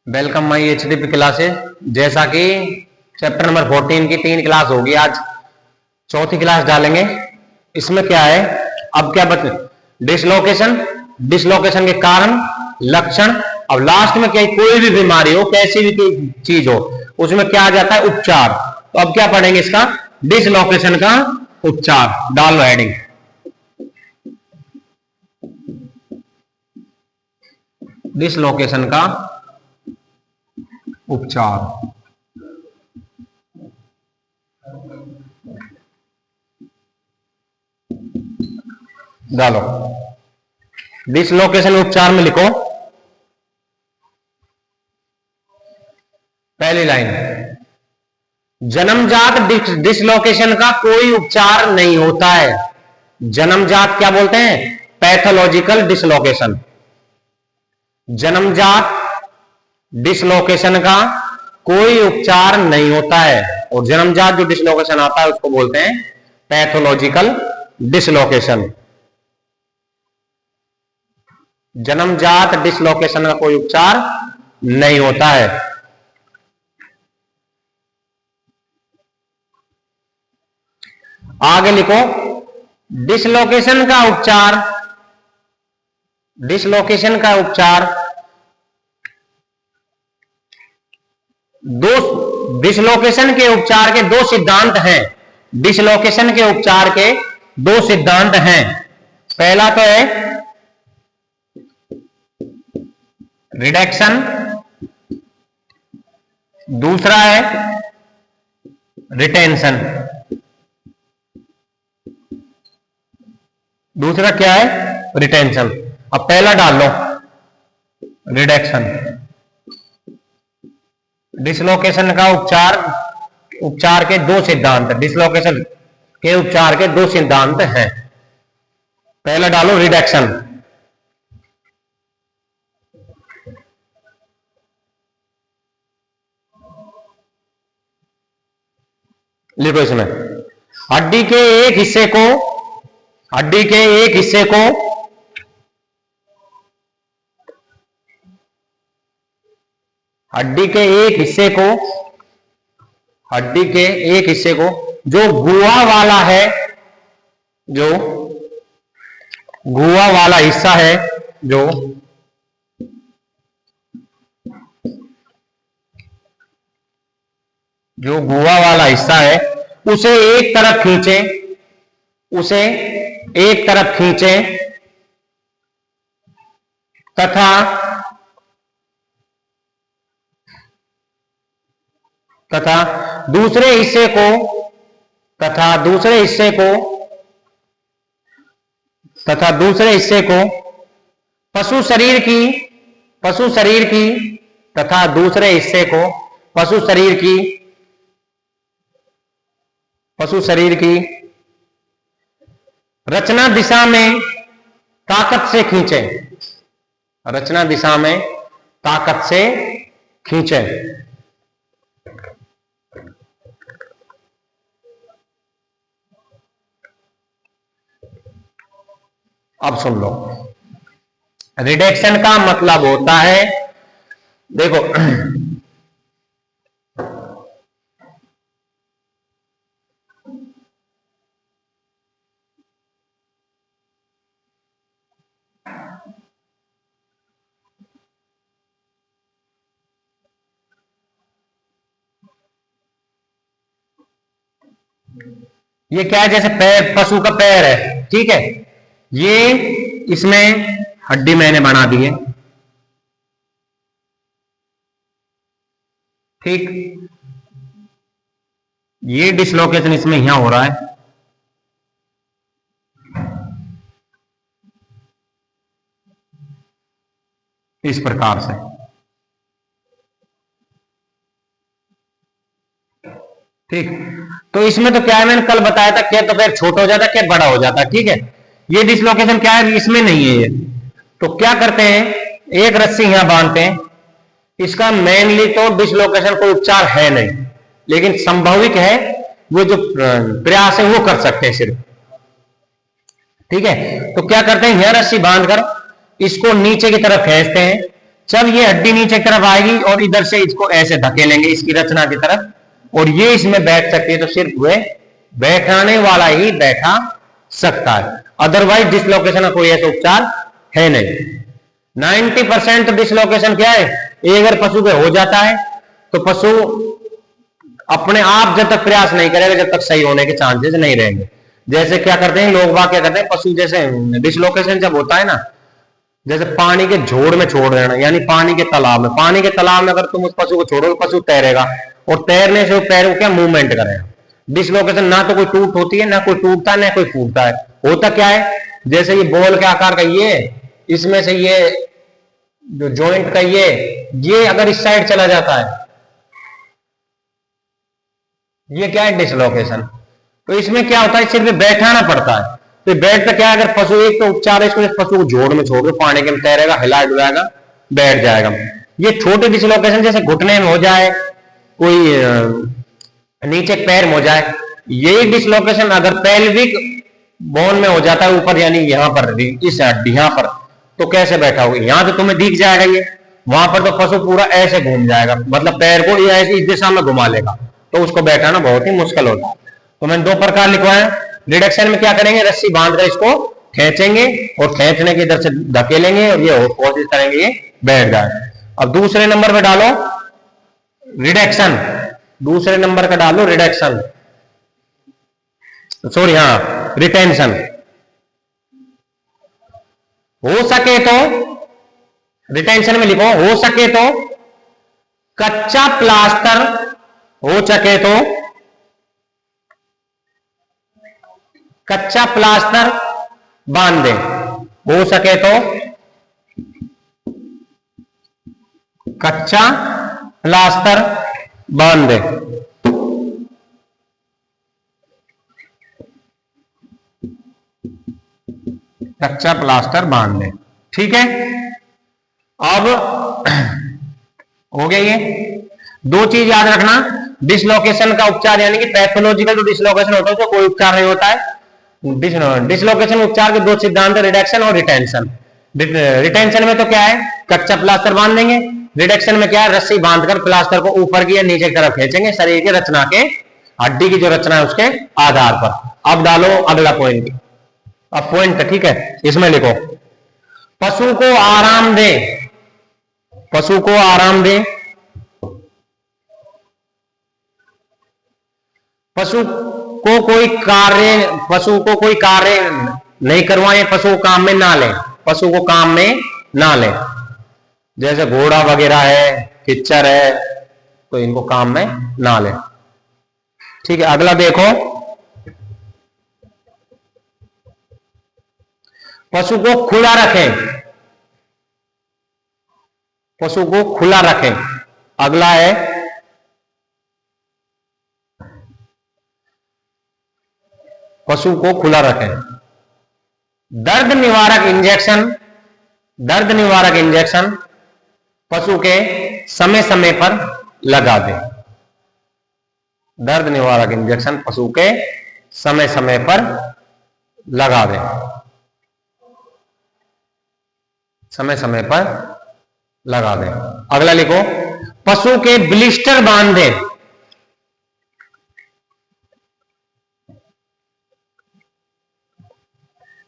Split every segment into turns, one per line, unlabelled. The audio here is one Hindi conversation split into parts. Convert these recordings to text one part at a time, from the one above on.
Welcome my HDP classes. जैसा कि चैप्टर नंबर 14 की 3 क्लास होगी, आज चौथी क्लास डालेंगे। इसमें क्या है, अब क्या बता, डिसलोकेशन, डिसलोकेशन के कारण, लक्षण, अब लास्ट में क्या, कोई भी बीमारी हो, कैसी भी कोई चीज हो, उसमें क्या आ जाता है, उपचार। तो अब क्या पढ़ेंगे, इसका डिसलोकेशन का उपचार। डालो हेडिंग, डिसलोकेशन का उपचार। डालो डिसलोकेशन उपचार में लिखो पहली लाइन, जन्मजात डिसलोकेशन का कोई उपचार नहीं होता है। जन्मजात क्या बोलते हैं, पैथोलॉजिकल डिसलोकेशन। जन्मजात डिसलोकेशन का कोई उपचार नहीं होता है, और जन्मजात जो डिसलोकेशन आता है उसको बोलते हैं पैथोलॉजिकल डिसलोकेशन। जन्मजात डिसलोकेशन का कोई उपचार नहीं होता है। आगे लिखो, डिसलोकेशन का उपचार, डिसलोकेशन का उपचार दो, डिसलोकेशन के उपचार के दो सिद्धांत हैं। डिसलोकेशन के उपचार के दो सिद्धांत हैं। पहला तो है रिडक्शन, दूसरा है रिटेंशन। दूसरा क्या है, रिटेंशन। अब पहला डाल लो, रिडक्शन। डिसलोकेशन का उपचार, उपचार के दो सिद्धांत, डिसलोकेशन के उपचार के दो सिद्धांत हैं। पहला डालो रिडक्शन। लिखो इसमें, हड्डी के एक हिस्से को, हड्डी के एक हिस्से को हड्डी के एक हिस्से को, हड्डी के एक हिस्से को जो गुहा वाला है, जो गुहा वाला हिस्सा है, जो गुहा वाला हिस्सा है, उसे एक तरफ खींचे, उसे एक तरफ खींचे तथा दूसरे हिस्से को, तथा दूसरे हिस्से को, तथा दूसरे हिस्से को पशु शरीर की, पशु शरीर की, तथा दूसरे हिस्से को पशु शरीर की, पशु शरीर की रचना दिशा में ताकत से खींचे, रचना दिशा में ताकत से खींचे। अब सुन लो, रिडक्शन का मतलब होता है, देखो ये क्या है, जैसे पैर, पशु का पैर है, ठीक है, ये इसमें हड्डी मैंने बना दी है, ठीक, ये डिसलोकेशन इसमें यहां हो रहा है, इस प्रकार से, ठीक। तो इसमें तो क्या है, मैंने कल बताया था, क्या तो पैर छोटा हो जाता, क्या बड़ा हो जाता, ठीक है। ये डिसलोकेशन क्या है, इसमें नहीं है ये। तो क्या करते हैं, एक रस्सी यहां बांधते हैं। इसका मेनली तो डिसलोकेशन कोई उपचार है नहीं, लेकिन संभाविक है, वो जो प्रयास है वो कर सकते हैं सिर्फ, ठीक है। तो क्या करते हैं, यहां रस्सी बांधकर इसको नीचे की तरफ खींचते हैं, जब ये हड्डी नीचे की तरफ आएगी और इधर से इसको ऐसे धकेलेंगे इसकी रचना की तरफ, और ये इसमें बैठ सकती है, तो सिर्फ वे बैठाने वाला ही बैठा सकता है, अदरवाइज डिसलोकेशन का कोई ऐसा उपचार है नहीं। 90% डिसलोकेशन क्या है, ये अगर पशु के हो जाता है तो पशु अपने आप जब तक प्रयास नहीं करेगा जब तक सही होने के चांसेस नहीं रहेंगे। जैसे क्या करते हैं लोग बाग, क्या करते हैं, पशु जैसे डिसलोकेशन जब होता है ना, जैसे पानी के झोड़ में छोड़ देना, यानी पानी के तालाब में अगर तुम उस पशु को छोड़ोगे, पशु तैरेगा और तैरने से पैर को क्या मूवमेंट करेगा। डिसलोकेशन ना तो कोई टूट होती है, ना कोई टूटता है, ना कोई फूटता है। होता क्या है, जैसे ये बॉल के आकार का ये, इसमें से ये जो जॉइंट का ये अगर इस साइड चला जाता है, ये क्या है, डिसलोकेशन। तो इसमें क्या होता है, सिर्फ बैठाना पड़ता है। तो बैठ क्या है, अगर पशु, एक तो उपचार है, इसको इस पशु को जोड़ में छोड़ दो, पानी के में तैरेगा, हिला डुलाएगा, बैठ जाएगा। ये छोटे डिसलोकेशन जैसे घुटने में हो जाए, कोई नीचे पैर में हो जाए, यही डिसलोकेशन अगर पेल्विक बोन में हो जाता है ऊपर, यानी यहाँ पर, इस हड्डी यहाँ पर, तो कैसे बैठा होगा, यहाँ तो तुम्हें दिख जाएगा ये, वहां पर तो पशु पूरा ऐसे घूम जाएगा, मतलब पैर को ये ऐसे इस दिशा में घुमा लेगा, तो उसको बैठाना बहुत ही मुश्किल होता है। तो मैंने 2 प्रकार लिखवाया। रिडक्शन में क्या करेंगे, रस्सी बांधकर इसको खींचेंगे और खींचने की इधर से धकेलेंगे और ये कोशिश करेंगे ये बैठ जाए। अब दूसरे नंबर पे डालो रिडक्शन, दूसरे नंबर का डालो रिडक्शन, सॉरी हाँ रिटेंशन। हो सके तो रिटेंशन में लिखो, हो सके तो कच्चा प्लास्टर, हो सके तो कच्चा प्लास्टर बांध दे, हो सके तो कच्चा प्लास्टर बांध दे। कच्चा प्लास्टर बांध दे, ठीक है। अब हो गया ये। 2 चीज याद रखना, डिसलोकेशन का उपचार, यानी कि पैथोलॉजिकल जो डिसलोकेशन होता है तो कोई उपचार नहीं होता है। डिसलोकेशन उपचार के 2 सिद्धांत, रिडक्शन और रिटेंशन। रिटेंशन में तो क्या है, कच्चा प्लास्टर बांध देंगे। रिडक्शन में क्या है, रस्सी बांधकर प्लास्टर को ऊपर की या नीचे की तरफ खींचेंगे, शरीर की रचना के, हड्डी की जो रचना है उसके आधार पर। अब डालो अगला पॉइंट, अब पॉइंट ठीक है, इसमें लिखो पशु को आराम दे, पशु को आराम दे, पशु को कोई कार्य नहीं करवाए, पशु को काम में ना ले, पशु को काम में ना ले। जैसे घोड़ा वगैरह है, खच्चर है, तो इनको काम में ना ले, ठीक है। अगला देखो, पशु को खुला रखें, पशु को खुला रखें। अगला है पशु को खुला रखें। दर्द निवारक इंजेक्शन, दर्द निवारक इंजेक्शन पशु के समय समय पर लगा दें। दर्द निवारक इंजेक्शन पशु के समय समय पर लगा दें, समय समय पर लगा दें। अगला लिखो, पशु के ब्लिस्टर बांध दें।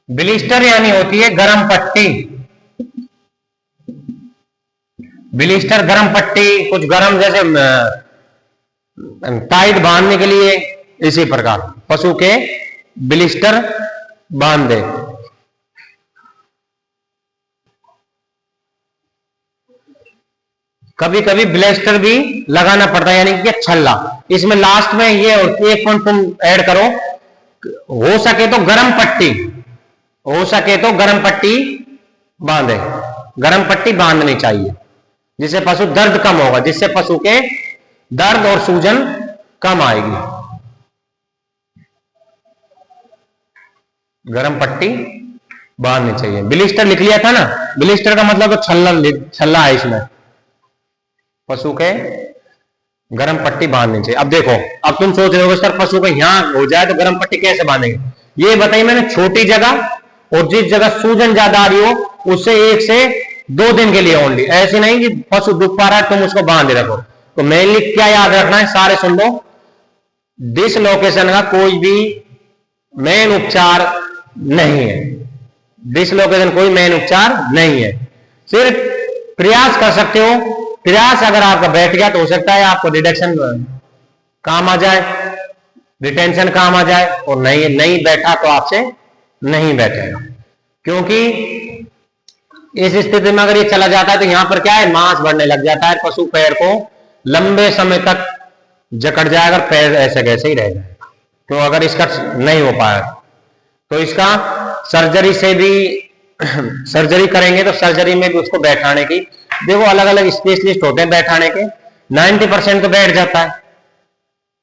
ब्लिस्टर यानी होती है गरम पट्टी, ब्लिस्टर गरम पट्टी, कुछ गरम जैसे टाइट बांधने के लिए, इसी प्रकार पशु के ब्लिस्टर बांध दे। कभी कभी ब्लिस्टर भी लगाना पड़ता है, यानी कि छल्ला। इसमें लास्ट में ये एक पॉइंट तुम ऐड करो, हो सके तो गरम पट्टी, हो सके तो गरम पट्टी बांधे, गरम पट्टी बांधनी चाहिए, जिससे पशु दर्द कम होगा, जिससे पशु के दर्द और सूजन कम आएगी। गरम पट्टी बांधनी चाहिए। ब्लिस्टर लिख लिया था ना, ब्लिस्टर का मतलब तो छल्ला है, इसमें पशु के गरम पट्टी बांधनी चाहिए। अब देखो, अब तुम सोच रहे हो सर पशु को यहां हो जाए तो गरम पट्टी कैसे बांधेंगे, ये बताइए मैंने। छोटी जगह और जिस जगह सूजन ज्यादा आ रही हो उससे 1 से 2 दिन के लिए ओनली, ऐसे नहीं कि पशु दुख पा रहा है तुम उसको बांध रखो। तो मेनली क्या याद रखना है, सारे सुन लो, डिसलोकेशन का कोई भी मेन उपचार नहीं है। डिसलोकेशन कोई मेन उपचार नहीं है, सिर्फ प्रयास कर सकते हो। प्रयास अगर आपका बैठ गया तो हो सकता है आपको रिडक्शन काम आ जाए, रिटेंशन काम आ जाए, और नहीं बैठा तो आपसे नहीं बैठेगा। क्योंकि इस स्थिति में अगर ये चला जाता है तो यहां पर क्या है, मांस बढ़ने लग जाता है, पशु पैर को लंबे समय तक जकड़ जाएगा, पैर ऐसे कैसे ही रह जाएगा। तो अगर इसका नहीं हो पाया तो इसका सर्जरी से भी सर्जरी करेंगे तो सर्जरी में भी उसको बैठाने की, देखो अलग अलग स्पेशलिस्ट होते हैं बैठाने के, 90% तो बैठ जाता है।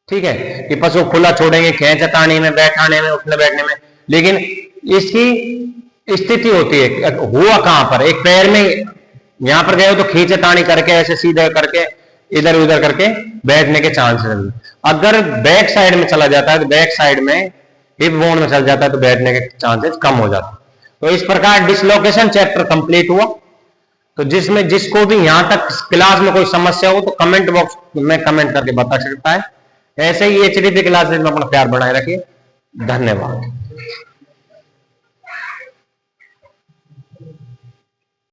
ठीक है कि पशु खुला छोड़ेंगे खींचतानी में, बैठाने में, उठने बैठने में, लेकिन इसकी स्थिति होती है हुआ कहां पर, एक पैर में यहां पर गए हो तो खींचतानी करके ऐसे सीधे करके इधर उधर करके बैठने के चांसेस। अगर बैक साइड में चला जाता है तो बैक साइड में हिप बोन में चल जाता है तो बैठने के चांसेस कम हो जाते हैं। तो इस प्रकार डिसलोकेशन चैप्टर कंप्लीट हुआ। तो जिसको भी यहां तक क्लास में कोई समस्या हो तो कमेंट बॉक्स में कमेंट करके बता सकता है। ऐसे ही एचडीपी क्लासेस में अपना प्यार बनाए रखिए। धन्यवाद।